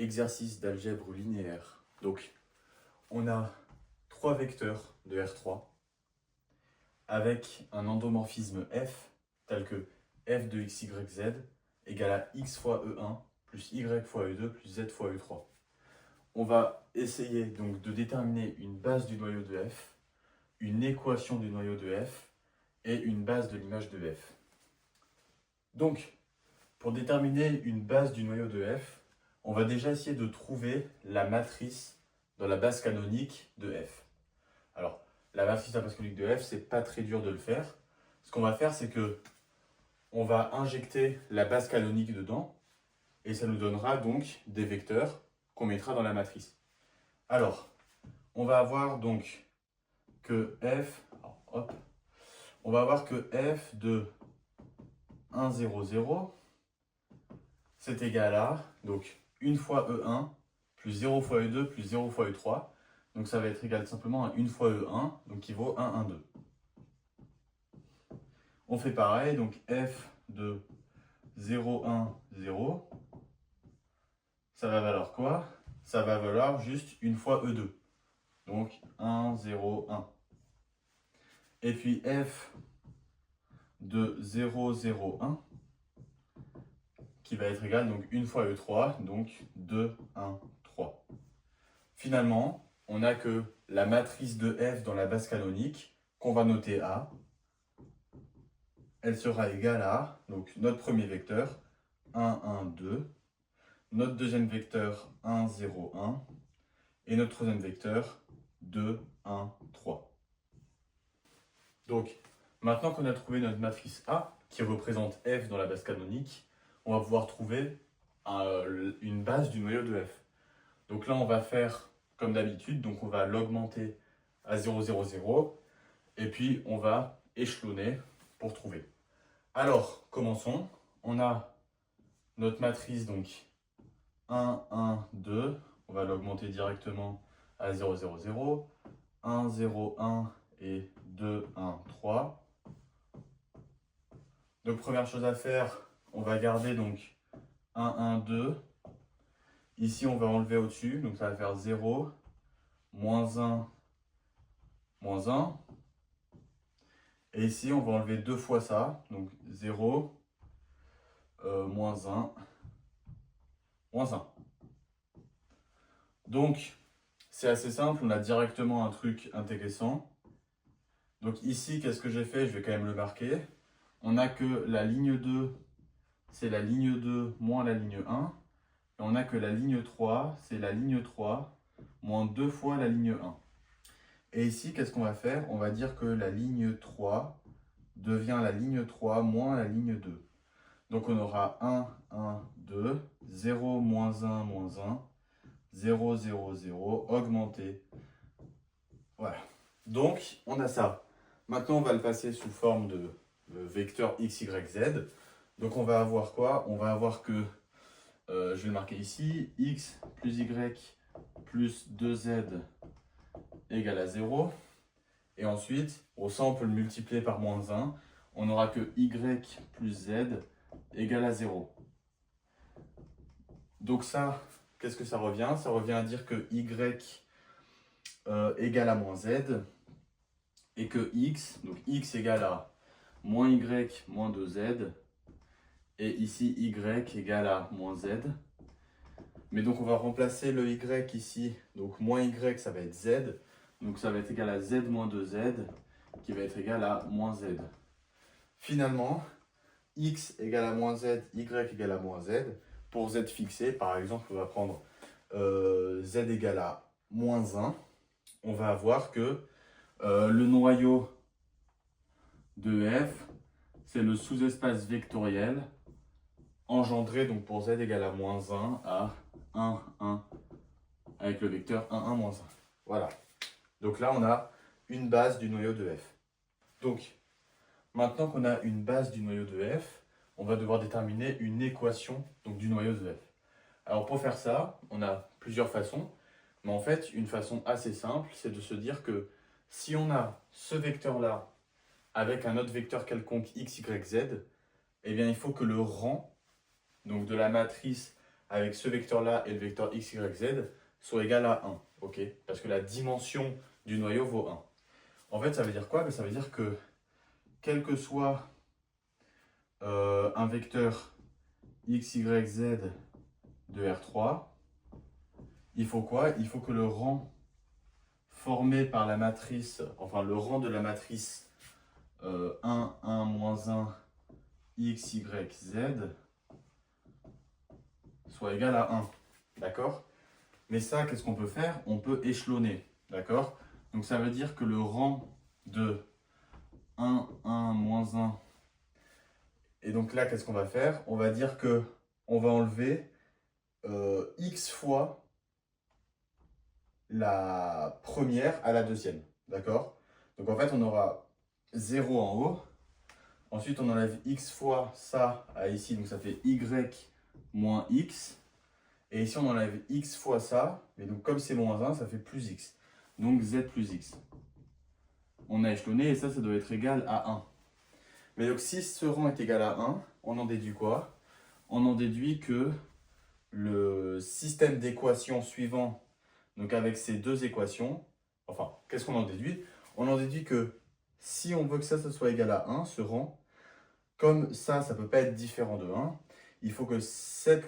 Exercice d'algèbre linéaire. Donc, on a trois vecteurs de R3 avec un endomorphisme f tel que f de x, y, z égale à x fois E1 plus y fois E2 plus z fois E3. On va essayer donc de déterminer une base du noyau de f, une équation du noyau de f et une base de l'image de f. Donc, pour déterminer une base du noyau de f, on va déjà essayer de trouver la matrice dans la base canonique de f. Alors, la matrice de la base canonique de f, c'est pas très dur de le faire. Ce qu'on va faire, c'est que on va injecter la base canonique dedans et ça nous donnera donc des vecteurs qu'on mettra dans la matrice. Alors, on va avoir donc que f, on va avoir que f de 1, 0, 0, c'est égal à, donc, 1 fois E1 plus 0 fois E2 plus 0 fois E3. Donc ça va être égal simplement à 1 fois E1, donc qui vaut 1, 1, 2. On fait pareil, donc f de 0, 1, 0, ça va valoir quoi? Ça va valoir juste 1 fois E2. Donc 1, 0, 1. Et puis f de 0, 0, 1, qui va être égal donc 1 fois E3, donc 2, 1, 3. Finalement, on n'a que la matrice de f dans la base canonique, qu'on va noter A. Elle sera égale à, donc notre premier vecteur, 1, 1, 2, notre deuxième vecteur, 1, 0, 1, et notre troisième vecteur, 2, 1, 3. Donc, maintenant qu'on a trouvé notre matrice A, qui représente f dans la base canonique, on va pouvoir trouver une base du noyau de f. Donc là, on va faire comme d'habitude, donc on va l'augmenter à 0, 0, 0, et puis on va échelonner pour trouver. Alors, commençons. On a notre matrice, donc 1, 1, 2. On va l'augmenter directement à 0, 0, 0. 1, 0, 1 et 2, 1, 3. Donc, première chose à faire, on va garder donc 1, 1, 2. Ici, on va enlever au-dessus, donc ça va faire 0, moins 1, moins 1. Et ici, on va enlever deux fois ça, donc 0, moins 1, moins 1. Donc, c'est assez simple, on a directement un truc intéressant. Donc ici, qu'est-ce que j'ai fait? Je vais quand même le marquer. On a que la ligne 2, c'est la ligne 2 moins la ligne 1. Et on a que la ligne 3, c'est la ligne 3 moins 2 fois la ligne 1. Et ici, qu'est-ce qu'on va faire? On va dire que la ligne 3 devient la ligne 3 moins la ligne 2. Donc on aura 1, 1, 2, 0, moins 1, moins 1, 0, 0, 0, augmenté. Voilà. Donc, on a ça. Maintenant, on va le passer sous forme de vecteur x, y, z. Donc, on va avoir quoi? On va avoir que, je vais le marquer ici, x plus y plus 2z égale à 0. Et ensuite, ça, on peut le multiplier par moins 1. On n'aura que y plus z égale à 0. Donc ça, qu'est-ce que ça revient? Ça revient à dire que y égale à moins z. Et que x, donc x égale à moins y moins 2z, et ici y égale à moins z. Mais donc on va remplacer le y ici, donc moins y ça va être z, donc ça va être égal à z moins 2z, qui va être égal à moins z. Finalement, x égale à moins z, y égale à moins z. Pour z fixé, par exemple, on va prendre z égale à moins 1. On va avoir que le noyau de f, c'est le sous-espace vectoriel engendré donc pour z égale à moins 1 à 1, 1, avec le vecteur 1, 1, moins 1. Voilà. Donc là, on a une base du noyau de f. Donc, maintenant qu'on a une base du noyau de f, on va devoir déterminer une équation donc, du noyau de f. Alors pour faire ça, on a plusieurs façons. Mais en fait, une façon assez simple, c'est de se dire que si on a ce vecteur-là avec un autre vecteur quelconque x, y, z, eh bien il faut que le rang donc de la matrice avec ce vecteur-là et le vecteur x, y, z soit égal à 1. Ok, parce que la dimension du noyau vaut 1. En fait, ça veut dire quoi? Ça veut dire que quel que soit un vecteur x, y, z de R3, il faut quoi? Il faut que le rang formé par la matrice, enfin le rang de la matrice 1, 1, moins 1, x, y, z soit égal à 1. D'accord? Mais ça, qu'est-ce qu'on peut faire? On peut échelonner. D'accord? Donc ça veut dire que le rang de 1, 1, moins 1. Et donc là, qu'est-ce qu'on va faire? On va dire que on va enlever x fois la première à la deuxième. D'accord? Donc en fait, on aura 0 en haut. Ensuite, on enlève x fois ça à ici. Donc ça fait y moins x. Et ici, on enlève x fois ça. Mais donc comme c'est moins 1, ça fait plus x. Donc z plus x. On a échelonné et ça doit être égal à 1. Mais donc si ce rang est égal à 1, on en déduit quoi? On en déduit que le système d'équations suivant, donc avec ces deux équations, enfin, qu'est-ce qu'on en déduit? On en déduit que si on veut que ça soit égal à 1, ce rang, comme ça ne peut pas être différent de 1, il faut que ce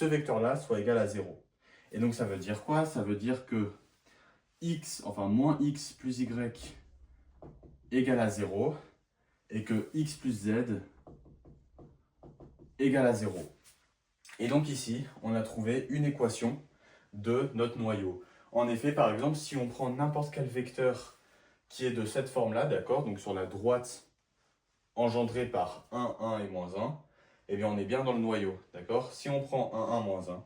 vecteur-là soit égal à 0. Et donc ça veut dire quoi? Ça veut dire que x, enfin moins x plus y égale à 0 et que x plus z égale à 0. Et donc ici, on a trouvé une équation de notre noyau. En effet, par exemple, si on prend n'importe quel vecteur qui est de cette forme-là, d'accord, donc sur la droite engendrée par 1, 1 et moins 1, eh bien on est bien dans le noyau, d'accord? Si on prend 1, 1, moins 1,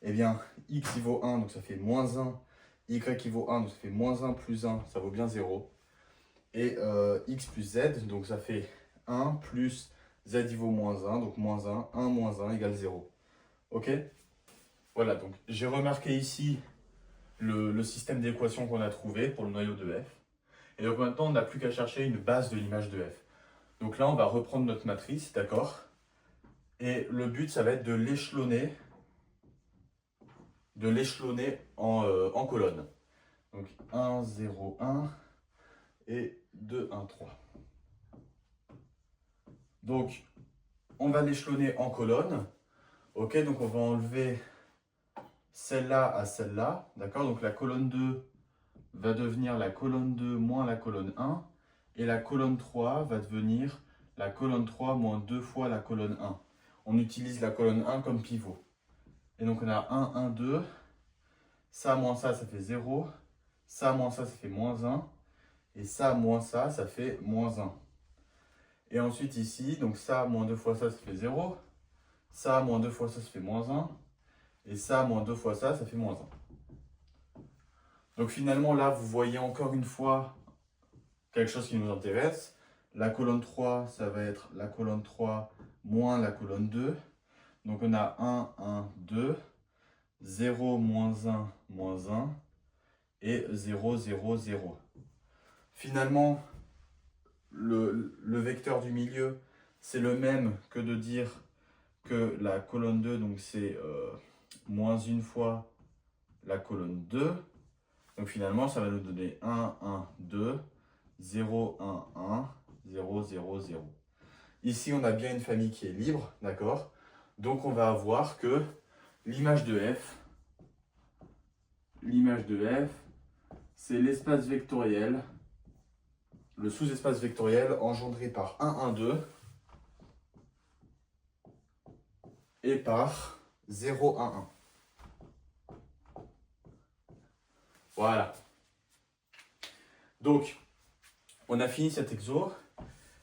eh bien x il vaut 1, donc ça fait moins 1, y il vaut 1, donc ça fait moins 1 plus 1, ça vaut bien 0. Et x plus z, donc ça fait 1 plus z il vaut moins 1, donc moins 1 moins 1 égale 0. Ok? Voilà, donc j'ai remarqué ici le système d'équations qu'on a trouvé pour le noyau de f. Et donc maintenant, on n'a plus qu'à chercher une base de l'image de f. Donc là, on va reprendre notre matrice, d'accord? Et le but, ça va être de l'échelonner en colonnes. Donc 1, 0, 1 et 2, 1, 3. Donc, on va l'échelonner en colonnes. Ok, donc on va enlever celle-là à celle-là. D'accord, donc la colonne 2 va devenir la colonne 2 moins la colonne 1. Et la colonne 3 va devenir la colonne 3 moins 2 fois la colonne 1. On utilise la colonne 1 comme pivot. Et donc on a 1, 1, 2. Ça moins ça fait 0. Ça moins ça fait moins 1. Et ça moins ça fait moins 1. Et ensuite ici, donc ça moins 2 fois ça fait 0. Ça moins 2 fois ça fait moins 1. Et ça moins 2 fois ça fait moins 1. Donc finalement là, vous voyez encore une fois quelque chose qui nous intéresse. La colonne 3, ça va être la colonne 3 moins la colonne 2. Donc on a 1, 1, 2, 0, moins 1, moins 1, et 0, 0, 0. Finalement, le vecteur du milieu, c'est le même que de dire que la colonne 2, donc c'est moins une fois la colonne 2. Donc finalement, ça va nous donner 1, 1, 2, 0, 1, 1, 0, 0, 0. Ici, on a bien une famille qui est libre, d'accord? Donc on va avoir que l'image de f, c'est l'espace vectoriel, le sous-espace vectoriel engendré par 1, 1, 2 et par 0, 1, 1. Voilà. Donc, on a fini cet exo.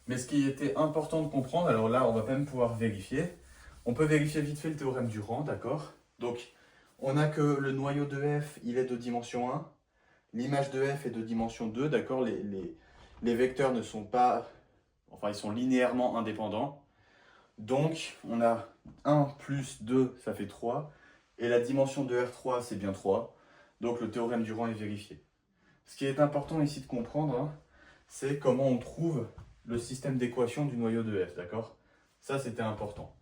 Mais ce qui était important de comprendre, alors là, on va même pouvoir vérifier. On peut vérifier vite fait le théorème du rang, d'accord? Donc, on a que le noyau de f, il est de dimension 1. L'image de f est de dimension 2, d'accord? Les vecteurs ne sont pas... Enfin, ils sont linéairement indépendants. Donc, on a 1 plus 2, ça fait 3. Et la dimension de R3, c'est bien 3. Donc, le théorème du rang est vérifié. Ce qui est important ici de comprendre, hein, c'est comment on trouve le système d'équation du noyau de f, d'accord? Ça, c'était important.